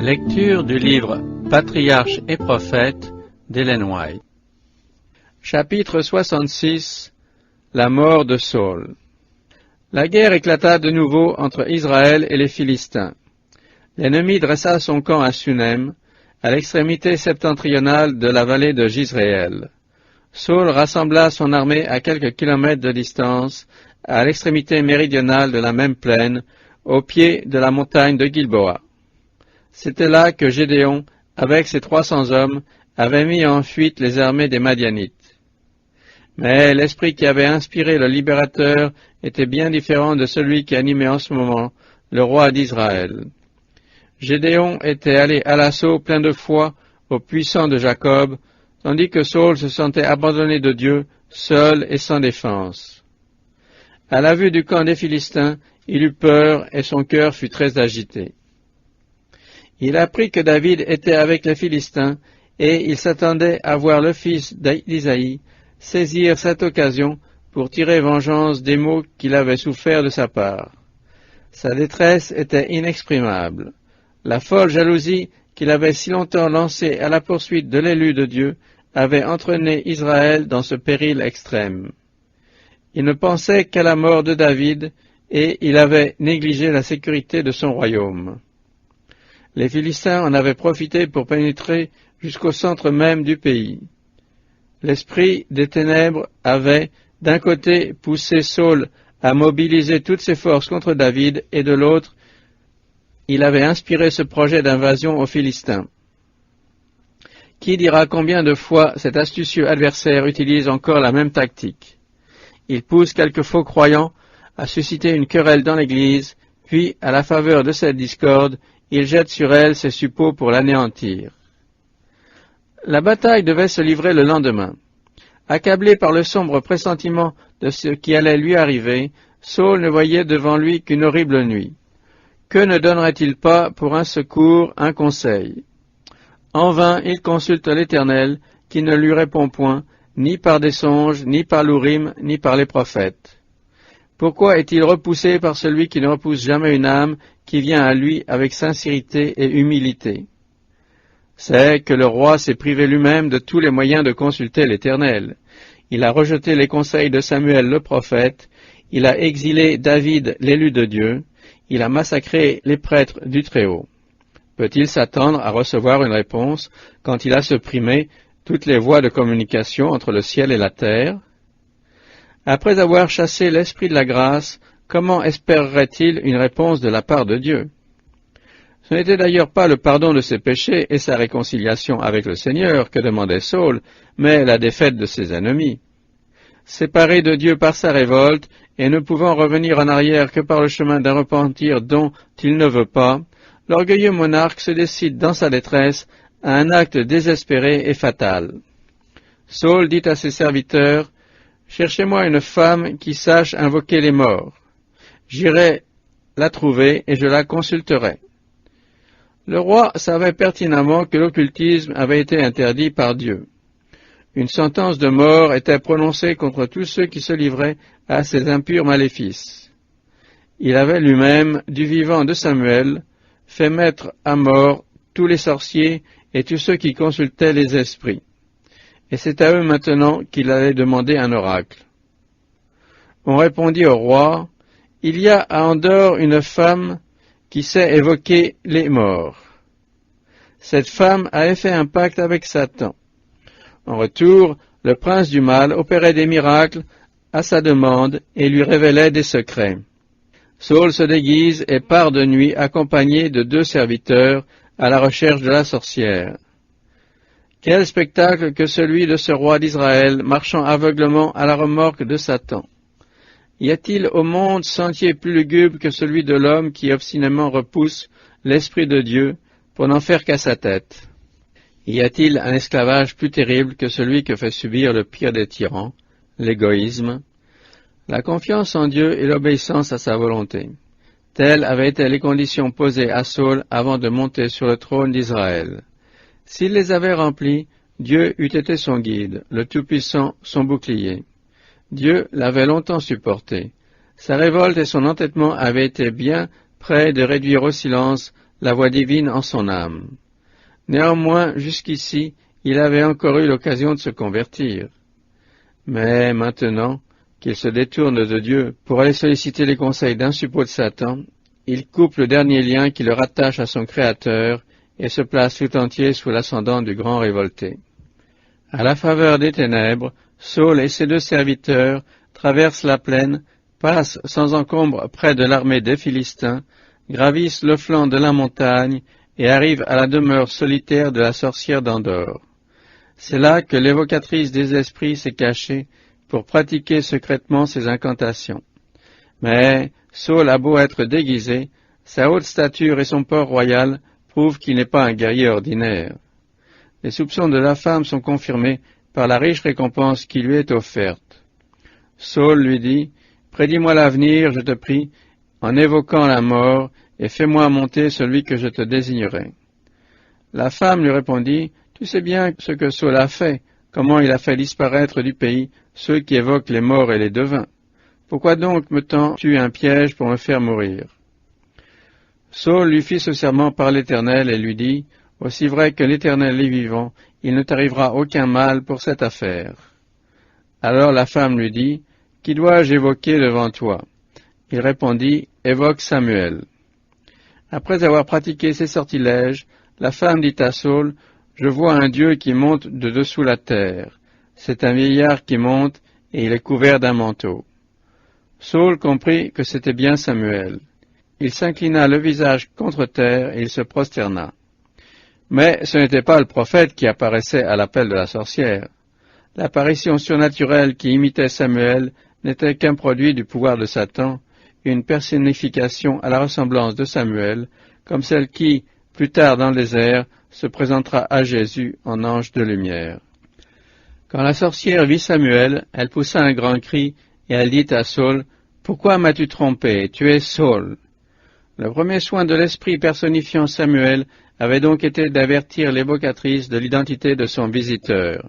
Lecture du livre Patriarches et prophètes d'Ellen White. Chapitre 66. La mort de Saul. La guerre éclata de nouveau entre Israël et les Philistins. L'ennemi dressa son camp à Sunem, à l'extrémité septentrionale de la vallée de Jizréel. Saul rassembla son armée à quelques kilomètres de distance, à l'extrémité méridionale de la même plaine, au pied de la montagne de Gilboa. C'était là que Gédéon, avec ses 300 hommes, avait mis en fuite les armées des Madianites. Mais l'esprit qui avait inspiré le libérateur était bien différent de celui qui animait en ce moment le roi d'Israël. Gédéon était allé à l'assaut plein de foi au puissant de Jacob, tandis que Saul se sentait abandonné de Dieu, seul et sans défense. À la vue du camp des Philistins, il eut peur et son cœur fut très agité. Il apprit que David était avec les Philistins, et il s'attendait à voir le fils d'Isaïe saisir cette occasion pour tirer vengeance des maux qu'il avait soufferts de sa part. Sa détresse était inexprimable. La folle jalousie qu'il avait si longtemps lancée à la poursuite de l'élu de Dieu avait entraîné Israël dans ce péril extrême. Il ne pensait qu'à la mort de David, et il avait négligé la sécurité de son royaume. Les Philistins en avaient profité pour pénétrer jusqu'au centre même du pays. L'esprit des ténèbres avait, d'un côté, poussé Saul à mobiliser toutes ses forces contre David, et de l'autre, il avait inspiré ce projet d'invasion aux Philistins. Qui dira combien de fois cet astucieux adversaire utilise encore la même tactique? Il pousse quelques faux croyants à susciter une querelle dans l'Église, puis, à la faveur de cette discorde, il jette sur elle ses suppôts pour l'anéantir. La bataille devait se livrer le lendemain. Accablé par le sombre pressentiment de ce qui allait lui arriver, Saul ne voyait devant lui qu'une horrible nuit. Que ne donnerait-il pas pour un secours, un conseil? En vain il consulte l'Éternel, qui ne lui répond point, ni par des songes, ni par l'Urim, ni par les prophètes. Pourquoi est-il repoussé par celui qui ne repousse jamais une âme qui vient à lui avec sincérité et humilité? C'est que le roi s'est privé lui-même de tous les moyens de consulter l'Éternel. Il a rejeté les conseils de Samuel le prophète, il a exilé David l'élu de Dieu, il a massacré les prêtres du Très-Haut. Peut-il s'attendre à recevoir une réponse quand il a supprimé toutes les voies de communication entre le ciel et la terre? Après avoir chassé l'esprit de la grâce, comment espérerait-il une réponse de la part de Dieu? Ce n'était d'ailleurs pas le pardon de ses péchés et sa réconciliation avec le Seigneur que demandait Saul, mais la défaite de ses ennemis. Séparé de Dieu par sa révolte, et ne pouvant revenir en arrière que par le chemin d'un repentir dont il ne veut pas, l'orgueilleux monarque se décide dans sa détresse à un acte désespéré et fatal. Saul dit à ses serviteurs, « Cherchez-moi une femme qui sache invoquer les morts. J'irai la trouver et je la consulterai. » Le roi savait pertinemment que l'occultisme avait été interdit par Dieu. Une sentence de mort était prononcée contre tous ceux qui se livraient à ces impurs maléfices. Il avait lui-même, du vivant de Samuel, fait mettre à mort tous les sorciers et tous ceux qui consultaient les esprits. Et c'est à eux maintenant qu'il allait demander un oracle. On répondit au roi, « Il y a à Endor une femme qui sait évoquer les morts. Cette femme avait fait un pacte avec Satan. En retour, le prince du mal opérait des miracles à sa demande et lui révélait des secrets. Saul se déguise et part de nuit accompagné de 2 serviteurs à la recherche de la sorcière. Quel spectacle que celui de ce roi d'Israël marchant aveuglement à la remorque de Satan! Y a-t-il au monde sentier plus lugubre que celui de l'homme qui obstinément repousse l'Esprit de Dieu pour n'en faire qu'à sa tête? Y a-t-il un esclavage plus terrible que celui que fait subir le pire des tyrans, l'égoïsme? La confiance en Dieu et l'obéissance à sa volonté. Telles avaient été les conditions posées à Saul avant de monter sur le trône d'Israël. S'il les avait remplies, Dieu eût été son guide, le Tout-Puissant son bouclier. Dieu l'avait longtemps supporté. Sa révolte et son entêtement avaient été bien près de réduire au silence la voix divine en son âme. Néanmoins, jusqu'ici, il avait encore eu l'occasion de se convertir. Mais maintenant qu'il se détourne de Dieu pour aller solliciter les conseils d'un suppôt de Satan, il coupe le dernier lien qui le rattache à son Créateur et se place tout entier sous l'ascendant du grand révolté. À la faveur des ténèbres, Saul et ses 2 serviteurs traversent la plaine, passent sans encombre près de l'armée des Philistins, gravissent le flanc de la montagne et arrivent à la demeure solitaire de la sorcière d'Endor. C'est là que l'évocatrice des esprits s'est cachée pour pratiquer secrètement ses incantations. Mais Saul a beau être déguisé, sa haute stature et son port royal prouvent qu'il n'est pas un guerrier ordinaire. Les soupçons de la femme sont confirmés par la riche récompense qui lui est offerte. Saul lui dit, « Prédis-moi l'avenir, je te prie, en évoquant la mort, et fais-moi monter celui que je te désignerai. » La femme lui répondit, « Tu sais bien ce que Saul a fait, comment il a fait disparaître du pays ceux qui évoquent les morts et les devins. Pourquoi donc me tends-tu un piège pour me faire mourir ?» Saul lui fit ce serment par l'Éternel et lui dit, « Aussi vrai que l'Éternel est vivant, il ne t'arrivera aucun mal pour cette affaire. » Alors la femme lui dit, « Qui dois-je évoquer devant toi ?» Il répondit, « Évoque Samuel. » Après avoir pratiqué ces sortilèges, la femme dit à Saul, « Je vois un Dieu qui monte de dessous la terre. C'est un vieillard qui monte, et il est couvert d'un manteau. » Saul comprit que c'était bien Samuel. Il s'inclina le visage contre terre et il se prosterna. Mais ce n'était pas le prophète qui apparaissait à l'appel de la sorcière. L'apparition surnaturelle qui imitait Samuel n'était qu'un produit du pouvoir de Satan, une personnification à la ressemblance de Samuel, comme celle qui, plus tard dans le désert, se présentera à Jésus en ange de lumière. Quand la sorcière vit Samuel, elle poussa un grand cri et elle dit à Saul, « Pourquoi m'as-tu trompé? Tu es Saul. » Le premier soin de l'esprit personnifiant Samuel avait donc été d'avertir l'évocatrice de l'identité de son visiteur.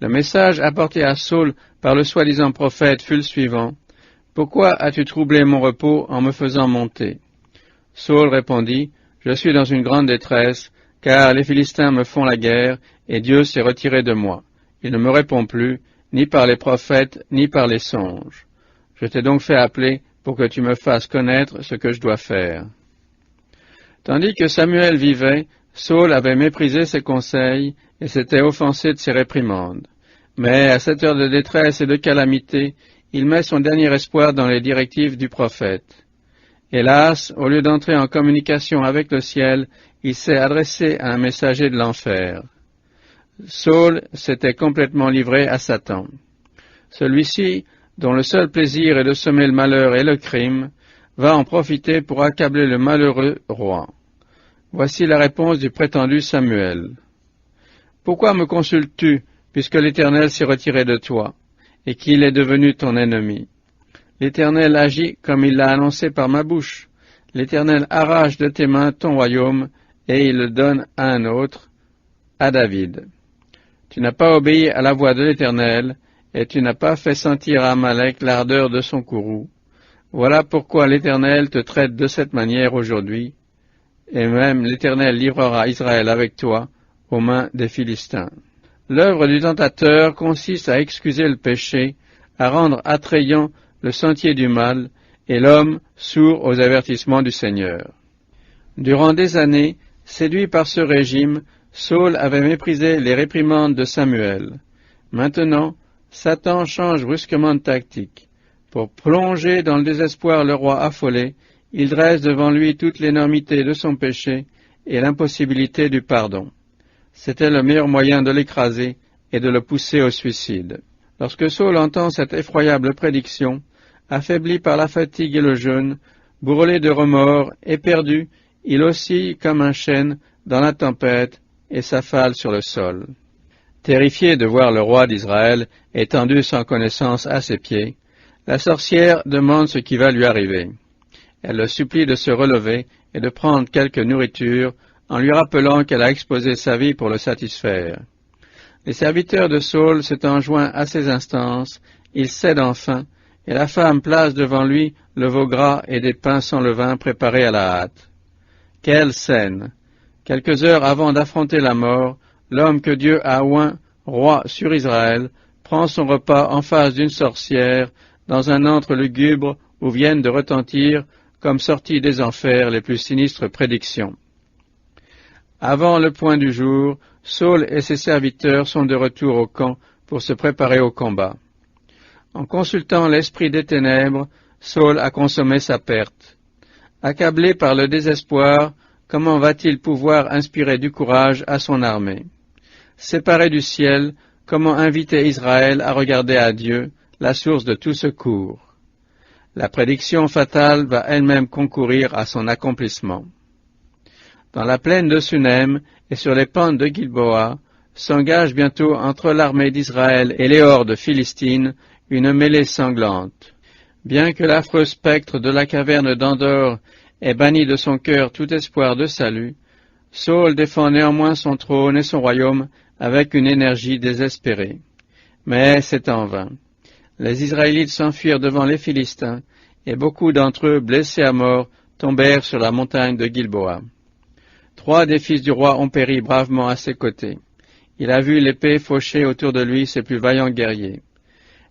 Le message apporté à Saul par le soi-disant prophète fut le suivant. « Pourquoi as-tu troublé mon repos en me faisant monter ?» Saul répondit, « Je suis dans une grande détresse, car les Philistins me font la guerre, et Dieu s'est retiré de moi. Il ne me répond plus, ni par les prophètes, ni par les songes. Je t'ai donc fait appeler pour que tu me fasses connaître ce que je dois faire. » Tandis que Samuel vivait, Saul avait méprisé ses conseils et s'était offensé de ses réprimandes. Mais à cette heure de détresse et de calamité, il met son dernier espoir dans les directives du prophète. Hélas, au lieu d'entrer en communication avec le ciel, il s'est adressé à un messager de l'enfer. Saul s'était complètement livré à Satan. Celui-ci, dont le seul plaisir est de semer le malheur et le crime, va en profiter pour accabler le malheureux roi. Voici la réponse du prétendu Samuel. « Pourquoi me consultes-tu, puisque l'Éternel s'est retiré de toi, et qu'il est devenu ton ennemi? L'Éternel agit comme il l'a annoncé par ma bouche. L'Éternel arrache de tes mains ton royaume, et il le donne à un autre, à David. Tu n'as pas obéi à la voix de l'Éternel, et tu n'as pas fait sentir à Amalek l'ardeur de son courroux. Voilà pourquoi l'Éternel te traite de cette manière aujourd'hui, et même l'Éternel livrera Israël avec toi aux mains des Philistins. » L'œuvre du tentateur consiste à excuser le péché, à rendre attrayant le sentier du mal, et l'homme sourd aux avertissements du Seigneur. Durant des années, séduit par ce régime, Saul avait méprisé les réprimandes de Samuel. Maintenant, Satan change brusquement de tactique. Pour plonger dans le désespoir le roi affolé, il dresse devant lui toute l'énormité de son péché et l'impossibilité du pardon. C'était le meilleur moyen de l'écraser et de le pousser au suicide. Lorsque Saul entend cette effroyable prédiction, affaibli par la fatigue et le jeûne, bourrelé de remords, éperdu, il oscille comme un chêne dans la tempête et s'affale sur le sol. Terrifié de voir le roi d'Israël étendu sans connaissance à ses pieds, la sorcière demande ce qui va lui arriver. Elle le supplie de se relever et de prendre quelque nourriture, en lui rappelant qu'elle a exposé sa vie pour le satisfaire. Les serviteurs de Saul s'étant joints à ses instances, il cède enfin, et la femme place devant lui le veau gras et des pains sans levain préparés à la hâte. Quelle scène! Quelques heures avant d'affronter la mort, l'homme que Dieu a oint roi sur Israël prend son repas en face d'une sorcière dans un antre lugubre où viennent de retentir, comme sorties des enfers, les plus sinistres prédictions. Avant le point du jour, Saul et ses serviteurs sont de retour au camp pour se préparer au combat. En consultant l'esprit des ténèbres, Saul a consommé sa perte. Accablé par le désespoir, comment va-t-il pouvoir inspirer du courage à son armée? Séparé du ciel, comment inviter Israël à regarder à Dieu, la source de tout secours? La prédiction fatale va elle-même concourir à son accomplissement. Dans la plaine de Sunem et sur les pentes de Gilboa, s'engage bientôt entre l'armée d'Israël et les hordes philistines une mêlée sanglante. Bien que l'affreux spectre de la caverne d'Endor ait banni de son cœur tout espoir de salut, Saul défend néanmoins son trône et son royaume avec une énergie désespérée. Mais c'est en vain. Les Israélites s'enfuirent devant les Philistins, et beaucoup d'entre eux, blessés à mort, tombèrent sur la montagne de Gilboa. 3 des fils du roi ont péri bravement à ses côtés. Il a vu l'épée faucher autour de lui ses plus vaillants guerriers.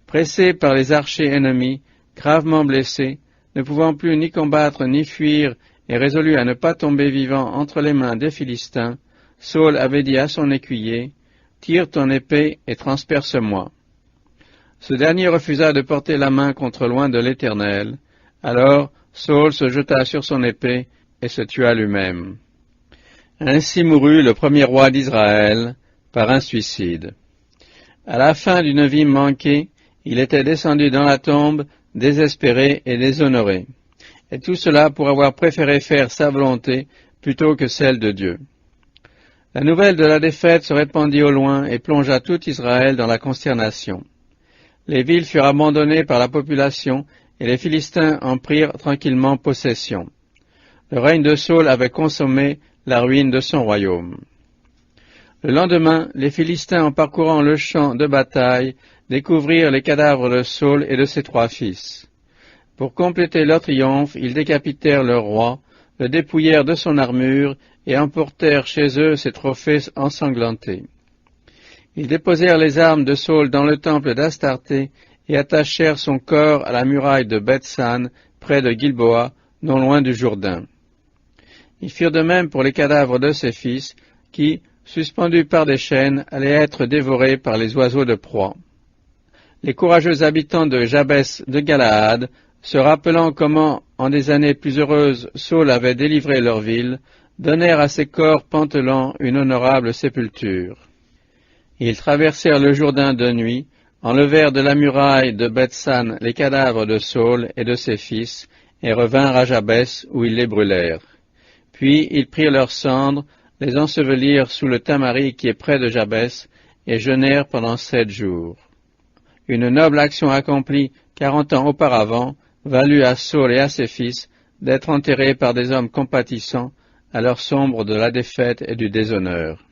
Pressé par les archers ennemis, gravement blessé, ne pouvant plus ni combattre ni fuir, et résolu à ne pas tomber vivant entre les mains des Philistins, Saul avait dit à son écuyer, « Tire ton épée et transperce-moi. » Ce dernier refusa de porter la main contre loin de l'Éternel. Alors Saul se jeta sur son épée et se tua lui-même. Ainsi mourut le premier roi d'Israël par un suicide. À la fin d'une vie manquée, il était descendu dans la tombe, désespéré et déshonoré. Et tout cela pour avoir préféré faire sa volonté plutôt que celle de Dieu. La nouvelle de la défaite se répandit au loin et plongea tout Israël dans la consternation. Les villes furent abandonnées par la population et les Philistins en prirent tranquillement possession. Le règne de Saul avait consommé la ruine de son royaume. Le lendemain, les Philistins, en parcourant le champ de bataille, découvrirent les cadavres de Saul et de ses 3 fils. Pour compléter leur triomphe, ils décapitèrent leur roi, le dépouillèrent de son armure et emportèrent chez eux ses trophées ensanglantés. Ils déposèrent les armes de Saul dans le temple d'Astarté et attachèrent son corps à la muraille de Beth-San, près de Gilboa, non loin du Jourdain. Ils firent de même pour les cadavres de ses fils, qui, suspendus par des chaînes, allaient être dévorés par les oiseaux de proie. Les courageux habitants de Jabès de Galaad, se rappelant comment, en des années plus heureuses, Saul avait délivré leur ville, donnèrent à ces corps pantelants une honorable sépulture. Ils traversèrent le Jourdain de nuit, enlevèrent de la muraille de Beth-San les cadavres de Saul et de ses fils, et revinrent à Jabès où ils les brûlèrent. Puis ils prirent leurs cendres, les ensevelirent sous le tamari qui est près de Jabès, et jeûnèrent pendant 7 jours. Une noble action accomplie 40 ans auparavant valut à Saul et à ses fils d'être enterrés par des hommes compatissants à l'heure sombre de la défaite et du déshonneur.